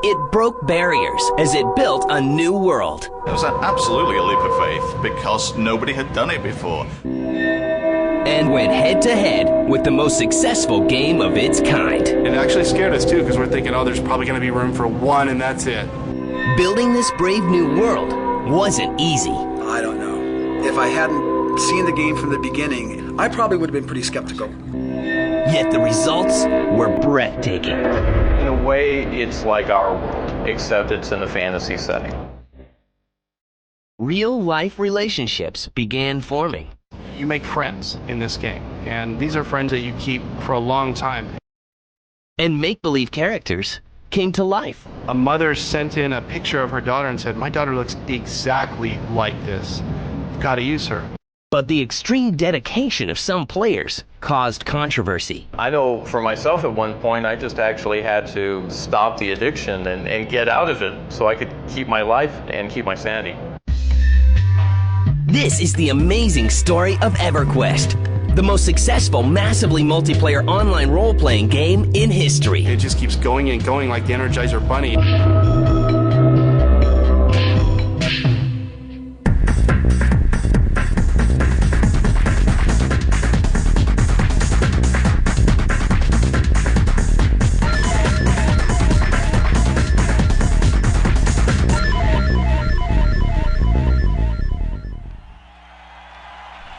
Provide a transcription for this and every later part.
It broke barriers as it built a new world. It was absolutely a leap of faith because nobody had done it before. And went head-to-head with the most successful game of its kind. It actually scared us too, because we're thinking, oh, there's probably going to be room for one and that's it. Building this brave new world wasn't easy. I don't know. If I hadn't seen the game from the beginning, I probably would have been pretty skeptical. Yet the results were breathtaking. In a way, it's like our world, except it's in a fantasy setting. Real-life relationships began forming. You make friends in this game, and these are friends that you keep for a long time. And make-believe characters came to life. A mother sent in a picture of her daughter and said, my daughter looks exactly like this. You've got to use her. But the extreme dedication of some players caused controversy. I know for myself at one point, I just actually had to stop the addiction and get out of it so I could keep my life and keep my sanity. This is the amazing story of EverQuest, the most successful, massively multiplayer online role-playing game in history. It just keeps going and going like the Energizer Bunny.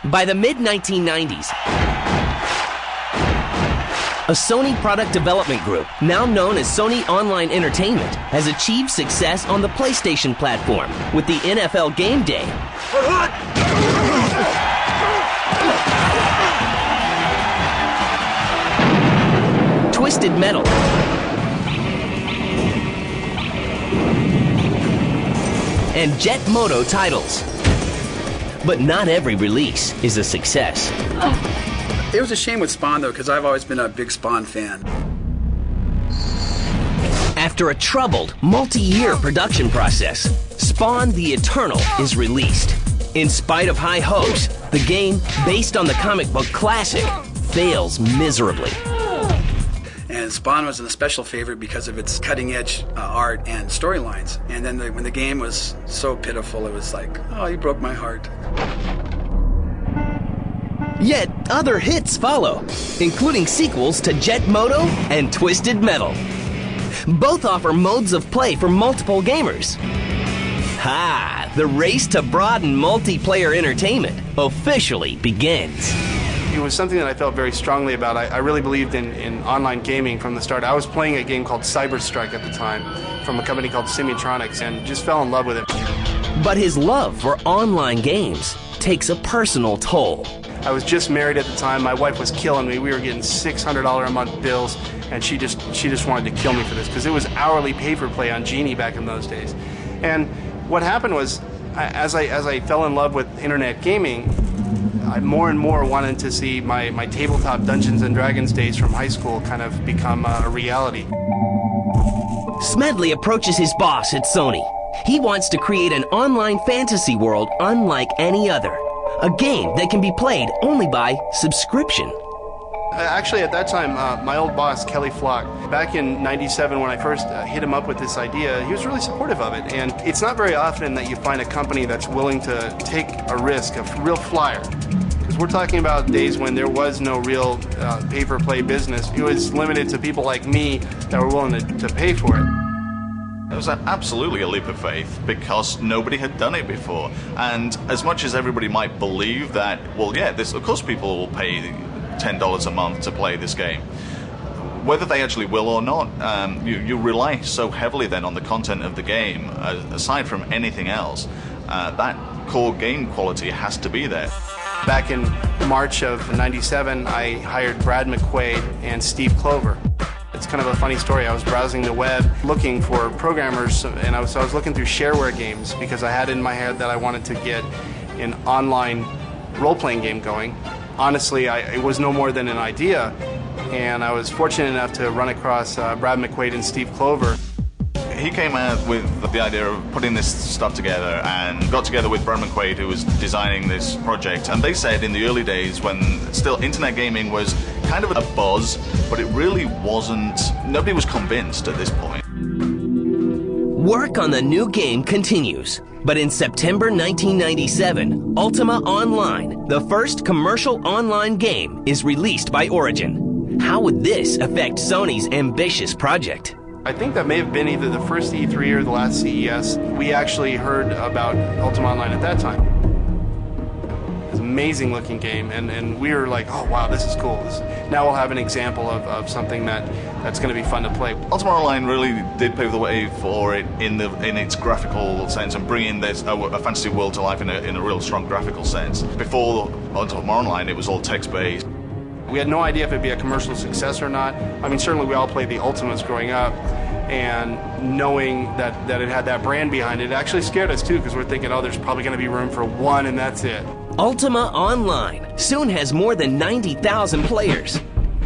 By the mid-1990s, a Sony product development group, now known as Sony Online Entertainment, has achieved success on the PlayStation platform with the NFL Game Day, Twisted Metal, and Jet Moto titles. But not every release is a success. It was a shame with Spawn, though, because I've always been a big Spawn fan. After a troubled, multi-year production process, Spawn the Eternal is released. In spite of high hopes, the game, based on the comic book classic, fails miserably. And Spawn was a special favorite because of its cutting-edge art and storylines. And then when the game was so pitiful, it was like, oh, you broke my heart. Yet other hits follow, including sequels to Jet Moto and Twisted Metal. Both offer modes of play for multiple gamers. Ha! The race to broaden multiplayer entertainment officially begins. It was something that I felt very strongly about. I really believed in online gaming from the start. I was playing a game called Cyberstrike at the time from a company called Simultronics and just fell in love with it. But his love for online games takes a personal toll. I was just married at the time. My wife was killing me. We were getting $600 a month bills, and she just wanted to kill me for this because it was hourly pay-for-play on Genie back in those days. And what happened was, as I fell in love with internet gaming, I more and more wanted to see my tabletop Dungeons & Dragons days from high school kind of become a reality. Smedley approaches his boss at Sony. He wants to create an online fantasy world unlike any other. A game that can be played only by subscription. Actually, at that time, my old boss, Kelly Flock, back in '97 when I first hit him up with this idea, he was really supportive of it. And it's not very often that you find a company that's willing to take a risk, a real flyer. Because we're talking about days when there was no real pay-for-play business. It was limited to people like me that were willing to pay for it. It was absolutely a leap of faith because nobody had done it before. And as much as everybody might believe that, well, yeah, of course people will pay $10 a month to play this game. Whether they actually will or not, you rely so heavily then on the content of the game, aside from anything else. That core game quality has to be there. Back in March of '97, I hired Brad McQuaid and Steve Clover. It's kind of a funny story. I was browsing the web looking for programmers, and I was looking through shareware games because I had in my head that I wanted to get an online role-playing game going. Honestly, it was no more than an idea, and I was fortunate enough to run across Brad McQuaid and Steve Clover. He came out with the idea of putting this stuff together and got together with Brad McQuaid, who was designing this project. And they said in the early days when still internet gaming was kind of a buzz, but it really wasn't, nobody was convinced at this point. Work on the new game continues, but in September 1997, Ultima Online, the first commercial online game, is released by Origin. How would this affect Sony's ambitious project? I think that may have been either the first E3 or the last CES. We actually heard about Ultima Online at that time. It's an amazing looking game, and we were like, oh wow, this is cool. Now we'll have an example of something that's going to be fun to play. Ultima Online really did pave the way for it in its graphical sense and bringing this a fantasy world to life in a real strong graphical sense. Before Ultima Online, it was all text-based. We had no idea if it'd be a commercial success or not. I mean, certainly we all played the Ultimas growing up, and knowing that it had that brand behind it actually scared us too, because we're thinking, oh, there's probably going to be room for one and that's it. Ultima Online soon has more than 90,000 players.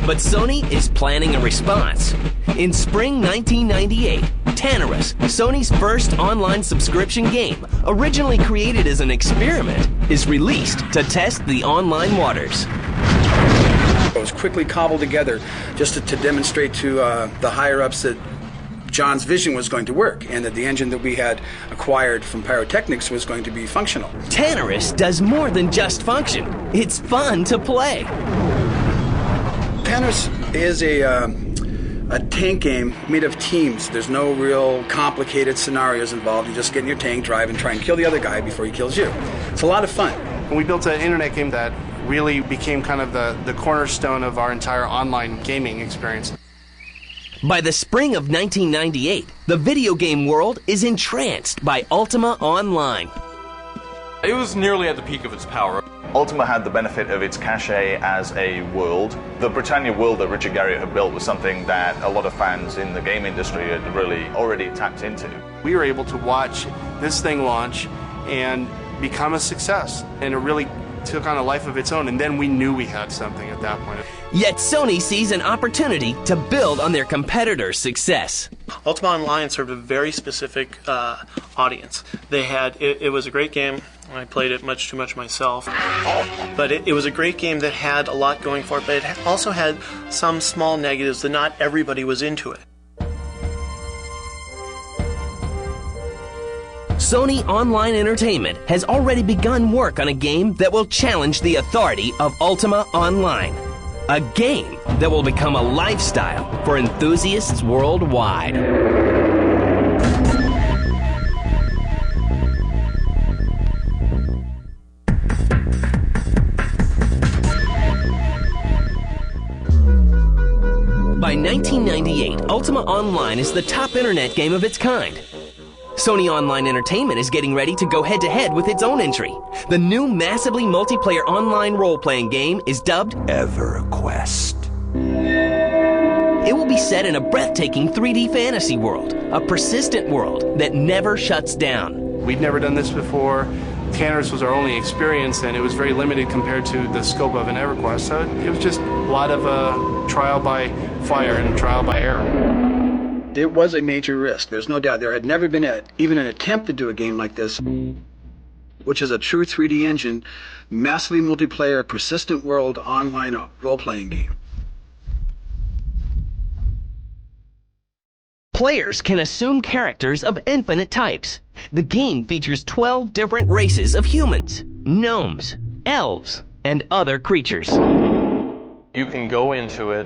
But Sony is planning a response. In spring 1998, Tanarus, Sony's first online subscription game, originally created as an experiment, is released to test the online waters. It was quickly cobbled together just to demonstrate to the higher-ups that John's vision was going to work, and that the engine that we had acquired from Pyrotechnics was going to be functional. Tanarus does more than just function. It's fun to play. Tanarus is a tank game made of teams. There's no real complicated scenarios involved. You just get in your tank, drive, and try and kill the other guy before he kills you. It's a lot of fun. And we built an internet game that really became kind of the cornerstone of our entire online gaming experience. By the spring of 1998, the video game world is entranced by Ultima Online. It was nearly at the peak of its power. Ultima had the benefit of its cachet as a world. The Britannia world that Richard Garriott had built was something that a lot of fans in the game industry had really already tapped into. We were able to watch this thing launch and become a success, and it really took on a life of its own, and then we knew we had something at that point. Yet Sony sees an opportunity to build on their competitors' success. Ultima Online served a very specific audience. It was a great game. I played it much too much myself. But it was a great game that had a lot going for it, but it also had some small negatives that not everybody was into it. Sony Online Entertainment has already begun work on a game that will challenge the authority of Ultima Online. A game that will become a lifestyle for enthusiasts worldwide. By 1998, Ultima Online is the top internet game of its kind. Sony Online Entertainment is getting ready to go head-to-head with its own entry. The new massively multiplayer online role-playing game is dubbed EverQuest. It will be set in a breathtaking 3D fantasy world, a persistent world that never shuts down. We'd never done this before. Tanarus was our only experience, and it was very limited compared to the scope of an EverQuest, so it was just a lot of trial by fire and trial by error. It was a major risk. There's no doubt. There had never been even an attempt to do a game like this, which is a true 3D engine, massively multiplayer, persistent world online role-playing game. Players can assume characters of infinite types. The game features 12 different races of humans, gnomes, elves, and other creatures. You can go into it,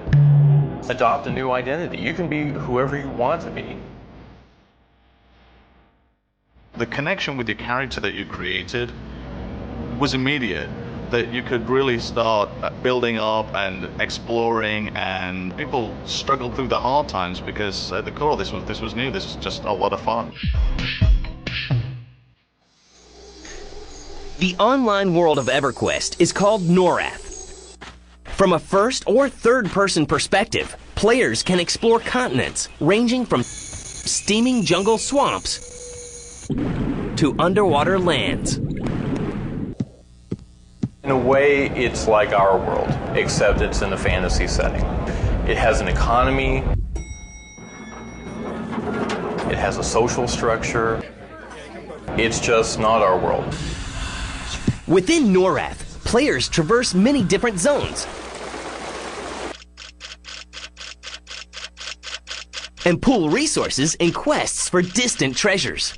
adopt a new identity. You can be whoever you want to be. The connection with your character that you created was immediate. That you could really start building up and exploring, and people struggled through the hard times because at the core this was new. This was just a lot of fun. The online world of EverQuest is called Norrath. From a first or third-person perspective, players can explore continents ranging from steaming jungle swamps to underwater lands. In a way, it's like our world, except it's in a fantasy setting. It has an economy, it has a social structure. It's just not our world. Within Norrath, players traverse many different zones. and pool resources in quests for distant treasures.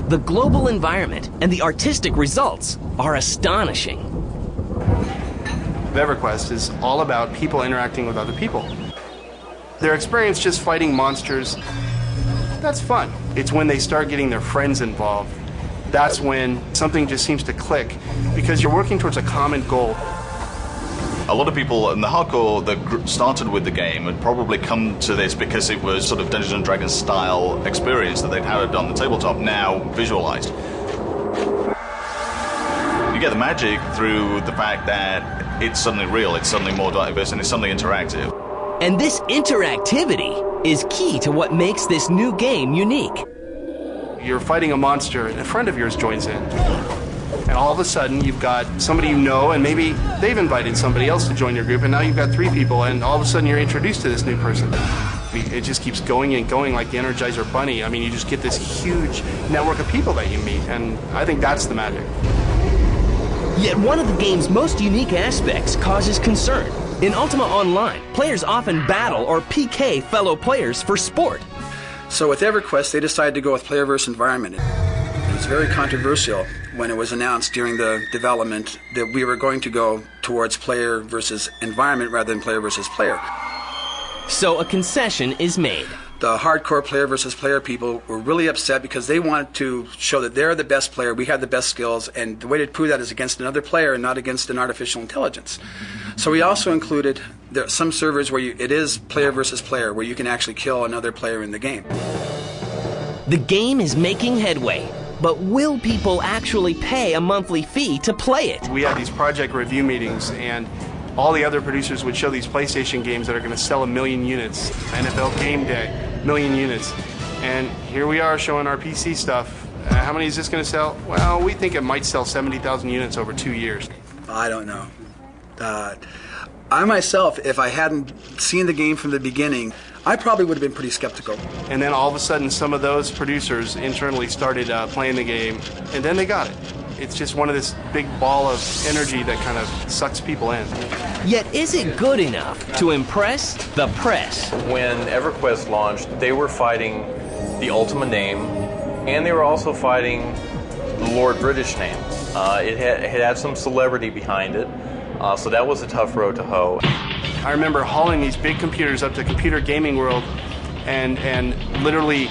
The global environment and the artistic results are astonishing. EverQuest is all about people interacting with other people. Their experience just fighting monsters, that's fun. It's when they start getting their friends involved. That's when something just seems to click, because you're working towards a common goal. A lot of people in the hardcore that started with the game had probably come to this because it was sort of Dungeons & Dragons style experience that they'd had on the tabletop, now visualized. You get the magic through the fact that it's suddenly real, it's suddenly more diverse, and it's suddenly interactive. And this interactivity is key to what makes this new game unique. You're fighting a monster, and a friend of yours joins in. And all of a sudden, you've got somebody you know, and maybe they've invited somebody else to join your group, and now you've got 3 people, and all of a sudden you're introduced to this new person. It just keeps going and going like the Energizer Bunny. I mean, you just get this huge network of people that you meet, and I think that's the magic. Yet one of the game's most unique aspects causes concern. In Ultima Online, players often battle or PK fellow players for sport. So with EverQuest, they decided to go with player versus environment. It was very controversial when it was announced during the development that we were going to go towards player versus environment rather than player versus player. So a concession is made. The hardcore player versus player people were really upset because they wanted to show that they're the best player, we have the best skills, and the way to prove that is against another player and not against an artificial intelligence. So we also included some servers where it is player versus player, where you can actually kill another player in the game. The game is making headway, but will people actually pay a monthly fee to play it? We had these project review meetings, and all the other producers would show these PlayStation games that are going to sell 1 million units. NFL Game Day, 1 million units. And here we are showing our PC stuff. How many is this going to sell? Well, we think it might sell 70,000 units over 2 years. I don't know. I myself, if I hadn't seen the game from the beginning, I probably would have been pretty skeptical. And then all of a sudden, some of those producers internally started playing the game, and then they got it. It's just one of this big ball of energy that kind of sucks people in. Yet is it good enough to impress the press? When EverQuest launched, they were fighting the Ultima name, and they were also fighting the Lord British name. It had some celebrity behind it, so that was a tough road to hoe. I remember hauling these big computers up to Computer Gaming World and literally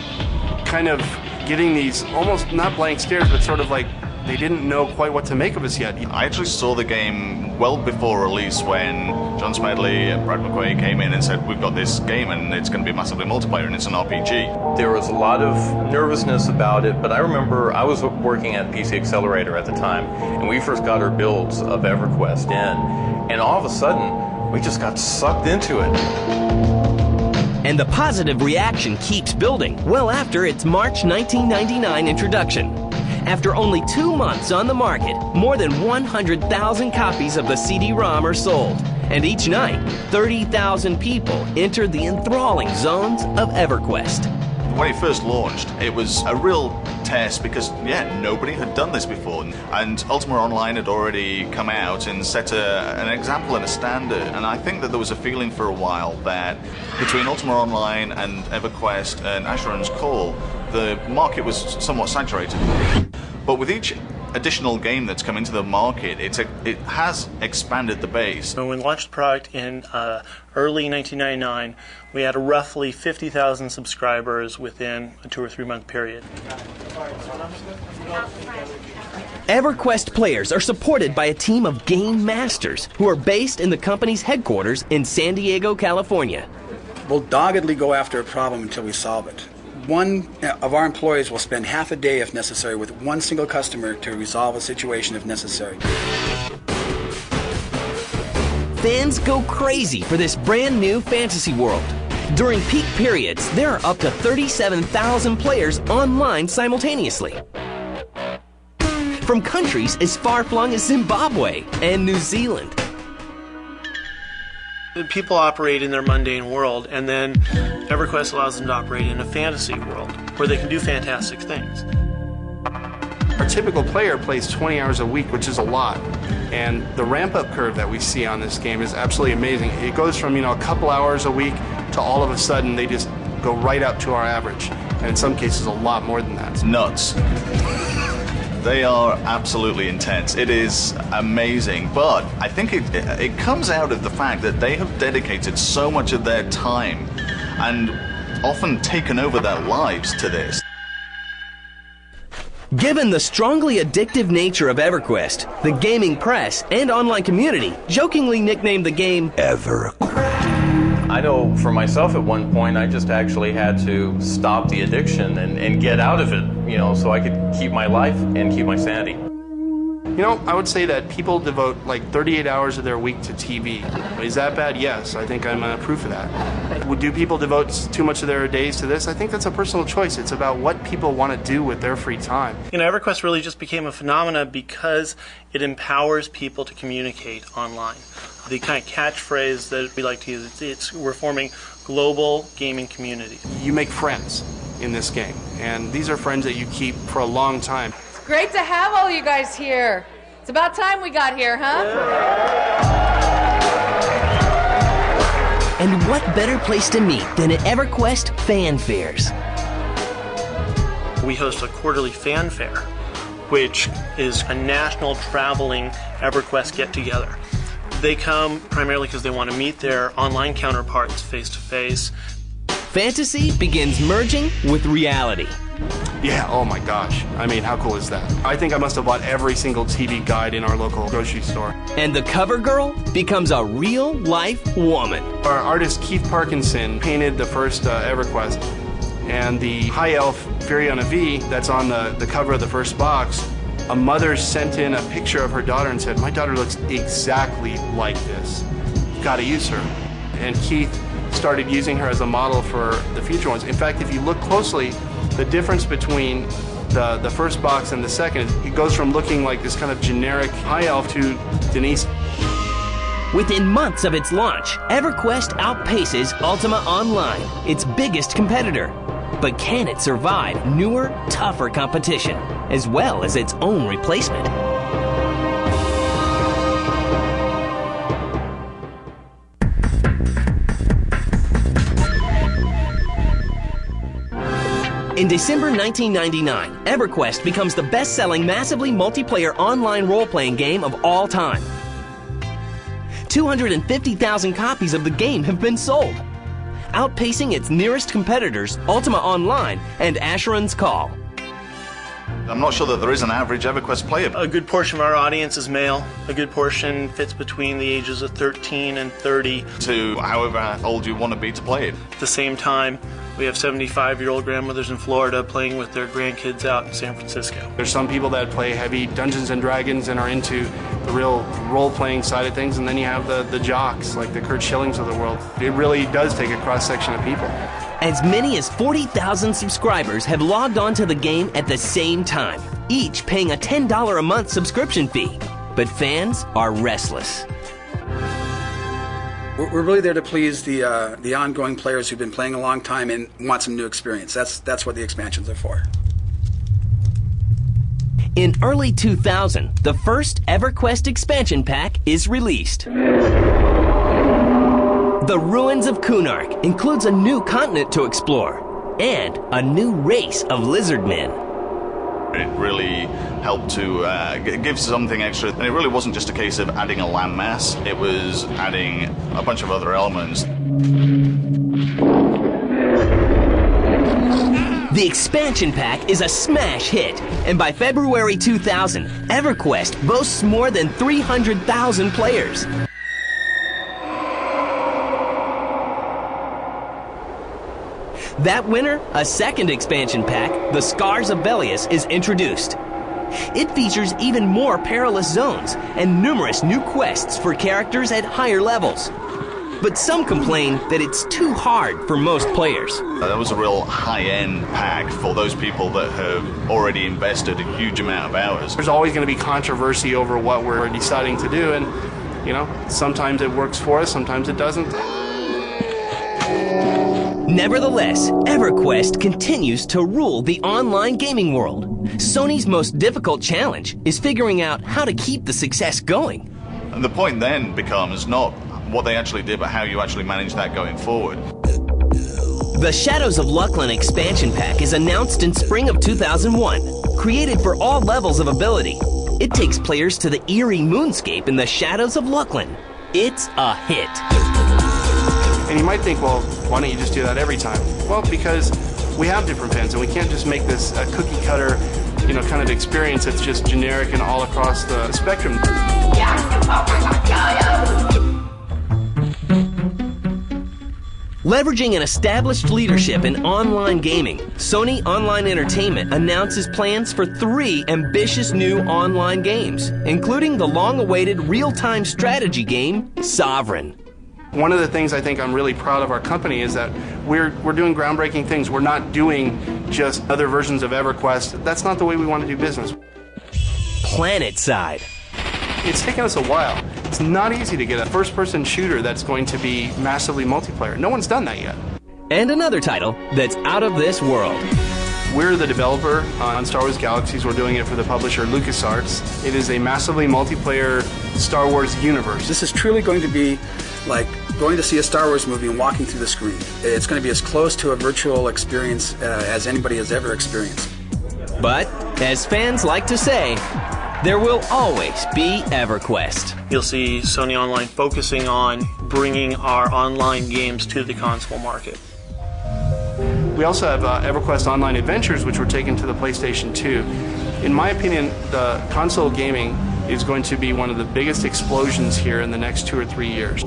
kind of getting these almost not blank stares, but sort of like they didn't know quite what to make of us yet. I actually saw the game well before release when John Smedley and Brad McQuaid came in and said, we've got this game and it's going to be massively multiplayer and it's an RPG. There was a lot of nervousness about it, but I remember I was working at PC Accelerator at the time, and we first got our builds of EverQuest in, and all of a sudden, we just got sucked into it. And the positive reaction keeps building well after its March 1999 introduction. After only 2 months on the market, more than 100,000 copies of the CD-ROM are sold. And each night, 30,000 people entered the enthralling zones of EverQuest. When it first launched, it was a real test because, nobody had done this before. And Ultima Online had already come out and set an example and a standard. And I think that there was a feeling for a while that between Ultima Online and EverQuest and Asheron's Call, the market was somewhat saturated. But with each additional game that's come into the market, it has expanded the base. When we launched the product in early 1999, we had roughly 50,000 subscribers within a 2 or 3 month period. EverQuest players are supported by a team of game masters who are based in the company's headquarters in San Diego, California. We'll doggedly go after a problem until we solve it. One of our employees will spend half a day, if necessary, with one single customer to resolve a situation if necessary. Fans go crazy for this brand new fantasy world. During peak periods, there are up to 37,000 players online simultaneously. From countries as far-flung as Zimbabwe and New Zealand. People operate in their mundane world, and then EverQuest allows them to operate in a fantasy world where they can do fantastic things. Our typical player plays 20 hours a week, which is a lot. And the ramp-up curve that we see on this game is absolutely amazing. It goes from, a couple hours a week to all of a sudden they just go right up to our average. And in some cases, a lot more than that. It's nuts. They are absolutely intense. It is amazing, but I think it comes out of the fact that they have dedicated so much of their time and often taken over their lives to this. Given the strongly addictive nature of EverQuest, the gaming press and online community jokingly nicknamed the game EverQuest. I know for myself at one point I just actually had to stop the addiction and get out of it, you know, so I could keep my life and keep my sanity. You know, I would say that people devote like 38 hours of their week to TV. Is that bad? Yes, I think I'm proof of that. Do people devote too much of their days to this? I think that's a personal choice. It's about what people want to do with their free time. You know, EverQuest really just became a phenomenon because it empowers people to communicate online. The kind of catchphrase that we like to use, we're forming global gaming communities. You make friends in this game, and these are friends that you keep for a long time. Great to have all you guys here. It's about time we got here, huh? And what better place to meet than at EverQuest fan fairs? We host a quarterly fan fair, which is a national traveling EverQuest get-together. They come primarily because they want to meet their online counterparts face-to-face. Fantasy begins merging with reality. Yeah, oh my gosh. I mean, how cool is that? I think I must have bought every single TV guide in our local grocery store. And the cover girl becomes a real-life woman. Our artist Keith Parkinson painted the first EverQuest, and the High Elf Firiona V that's on the cover of the first box, a mother sent in a picture of her daughter and said, "My daughter looks exactly like this. You've got to use her." And Keith started using her as a model for the future ones. In fact, if you look closely, the difference between the first box and the second, it goes from looking like this kind of generic high elf to Denise. Within months of its launch, EverQuest outpaces Ultima Online, its biggest competitor. But can it survive newer, tougher competition, as well as its own replacement? In December 1999, EverQuest becomes the best-selling massively multiplayer online role-playing game of all time. 250,000 copies of the game have been sold, outpacing its nearest competitors, Ultima Online and Asheron's Call. I'm not sure that there is an average EverQuest player. A good portion of our audience is male. A good portion fits between the ages of 13 and 30. To however old you want to be to play it. At the same time, we have 75-year-old grandmothers in Florida playing with their grandkids out in San Francisco. There's some people that play heavy Dungeons and Dragons and are into the real role-playing side of things, and then you have the jocks, like the Kurt Schillings of the world. It really does take a cross-section of people. As many as 40,000 subscribers have logged on to the game at the same time, each paying a $10 a month subscription fee. But fans are restless. We're really there to please the ongoing players who've been playing a long time and want some new experience. That's what the expansions are for. In early 2000, the first EverQuest expansion pack is released. The Ruins of Kunark includes a new continent to explore and a new race of lizardmen. It really helped to give something extra, and it really wasn't just a case of adding a landmass, it was adding a bunch of other elements. The expansion pack is a smash hit, and by February 2000, EverQuest boasts more than 300,000 players. That winter, a second expansion pack, the Scars of Belius, is introduced. It features even more perilous zones and numerous new quests for characters at higher levels. But some complain that it's too hard for most players. That was a real high-end pack for those people that have already invested a huge amount of hours. There's always going to be controversy over what we're deciding to do, and you know, sometimes it works for us, sometimes it doesn't. Nevertheless, EverQuest continues to rule the online gaming world. Sony's most difficult challenge is figuring out how to keep the success going. And the point then becomes not what they actually did, but how you actually manage that going forward. The Shadows of Lucklin expansion pack is announced in spring of 2001. Created for all levels of ability, it takes players to the eerie moonscape in the Shadows of Lucklin. It's a hit. And you might think, well, why don't you just do that every time? Well, because we have different pins, and we can't just make this a cookie cutter, kind of experience that's just generic and all across the spectrum. Leveraging an established leadership in online gaming, Sony Online Entertainment announces plans for 3 ambitious new online games, including the long-awaited real-time strategy game, Sovereign. One of the things I think I'm really proud of our company is that we're doing groundbreaking things. We're not doing just other versions of EverQuest. That's not the way we want to do business. PlanetSide. It's taken us a while. It's not easy to get a first-person shooter that's going to be massively multiplayer. No one's done that yet. And another title that's out of this world. We're the developer on Star Wars Galaxies. We're doing it for the publisher LucasArts. It is a massively multiplayer Star Wars universe. This is truly going to be like going to see a Star Wars movie and walking through the screen. It's going to be as close to a virtual experience as anybody has ever experienced. But, as fans like to say, there will always be EverQuest. You'll see Sony Online focusing on bringing our online games to the console market. We also have EverQuest Online Adventures, which we're taking to the PlayStation 2. In my opinion, the console gaming is going to be one of the biggest explosions here in the next 2 or 3 years.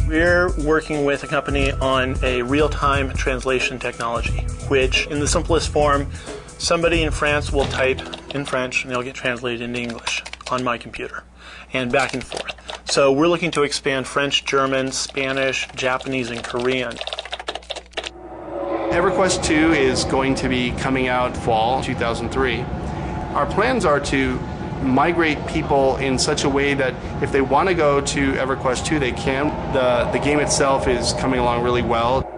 We're working with a company on a real-time translation technology, which, in the simplest form, somebody in France will type in French and it'll get translated into English on my computer and back and forth. So we're looking to expand French, German, Spanish, Japanese, and Korean. EverQuest 2 is going to be coming out fall 2003. Our plans are to migrate people in such a way that if they want to go to EverQuest 2, they can. The game itself is coming along really well.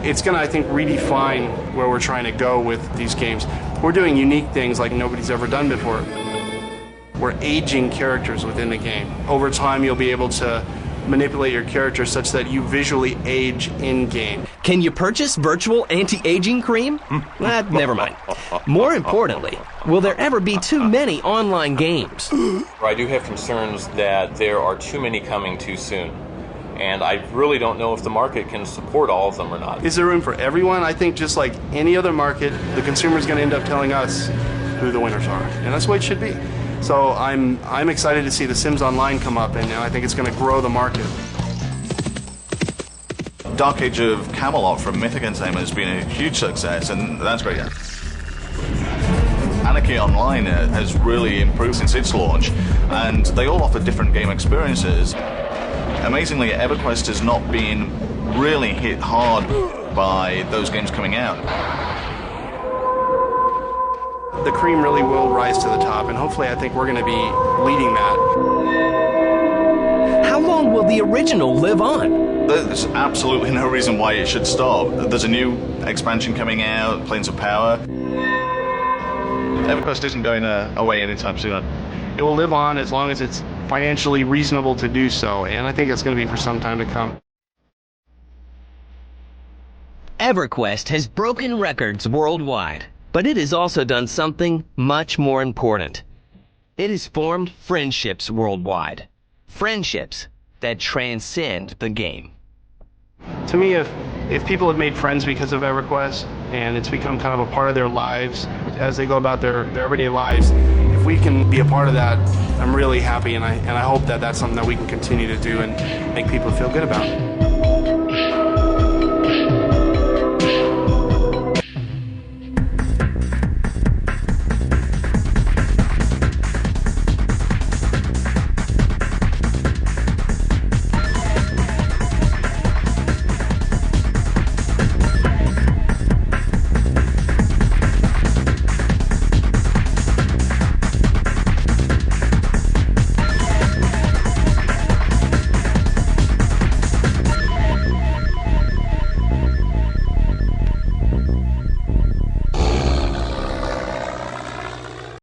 It's going to, I think, redefine where we're trying to go with these games. We're doing unique things like nobody's ever done before. We're aging characters within the game. Over time, you'll be able to manipulate your character such that you visually age in-game. Can you purchase virtual anti-aging cream? Never mind. More importantly, will there ever be too many online games? I do have concerns that there are too many coming too soon. And I really don't know if the market can support all of them or not. Is there room for everyone? I think just like any other market, the consumer is going to end up telling us who the winners are. And that's the way it should be. So I'm excited to see The Sims Online come up, and I think it's going to grow the market. Dark Age of Camelot from Mythic Entertainment has been a huge success, and that's great. Anarchy Online has really improved since its launch, and they all offer different game experiences. Amazingly, EverQuest has not been really hit hard by those games coming out. The cream really will rise to the top, and hopefully I think we're going to be leading that. How long will the original live on? There's absolutely no reason why it should stop. There's a new expansion coming out, Planes of Power. EverQuest isn't going away anytime soon. It will live on as long as it's financially reasonable to do so, and I think it's going to be for some time to come. EverQuest has broken records worldwide, but it has also done something much more important. It has formed friendships worldwide. Friendships that transcend the game. To me, if people have made friends because of EverQuest, and it's become kind of a part of their lives as they go about their everyday lives, if we can be a part of that, I'm really happy, and I hope that that's something that we can continue to do and make people feel good about.